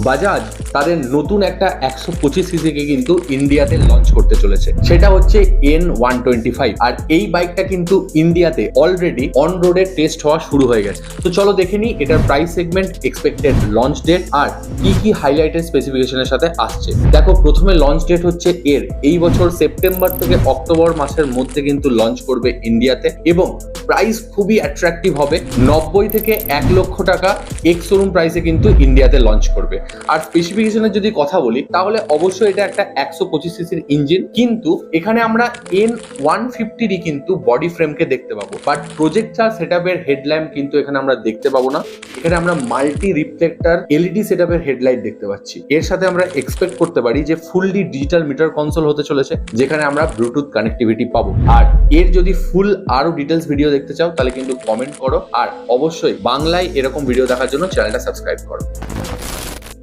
বাজাজ তাদের নতুন একটা 125 সিসিকে কিন্তু ইন্ডিয়াতে লঞ্চ করতে চলেছে, সেটা হচ্ছে N125। আর এই বাইকটা কিন্তু ইন্ডিয়াতে অলরেডি অন রোডে টেস্ট হওয়া শুরু হয়ে গেছে। তো চলো দেখে নিই এটার price segment, expected launch date আর কি কি হাইলাইটেড স্পেসিফিকেশনের সাথে আসছে। দেখো, প্রথমে লঞ্চ ডেট হচ্ছে এই বছর সেপ্টেম্বর থেকে অক্টোবর মাসের মধ্যে কিন্তু লঞ্চ করবে ইন্ডিয়াতে, এবং প্রাইস খুবই অ্যাট্রাকটিভ হবে। 90 থেকে 1 লক্ষ টাকা এক্স শোরুম প্রাইসে কিন্তু ইন্ডিয়াতে লঞ্চ করবে। আর স্পেসিফিকেশনের যদি কথা বলি তাহলে অবশ্যই এটা একটা 125 সিসির ইঞ্জিন, কিন্তু এখানে আমরা N150 কিন্তু বডি ফ্রেমকে দেখতে পাবো, বাট প্রজেক্টর সেটআপের হেডল্যাম্প কিন্তু এখানে আমরা দেখতে পাবো না। এখানে আমরা মাল্টি রিফ্লেক্টর এলইডি সেটআপের হেডলাইট দেখতে পাচ্ছি। এর সাথে আমরা এক্সপেক্ট করতে পারি যে ফুললি ডিজিটাল মিটার কনসোল হতে চলেছে, যেখানে আমরা ব্লুটুথ কানেক্টিভিটি পাবো। আর এর যদি ফুল আরো ডিটেলস ভিডিও দেখতে চাও তাহলে কিন্তু কমেন্ট করো, আর অবশ্যই বাংলায় এরকম ভিডিও দেখার জন্য চ্যানেলটা সাবস্ক্রাইব করো।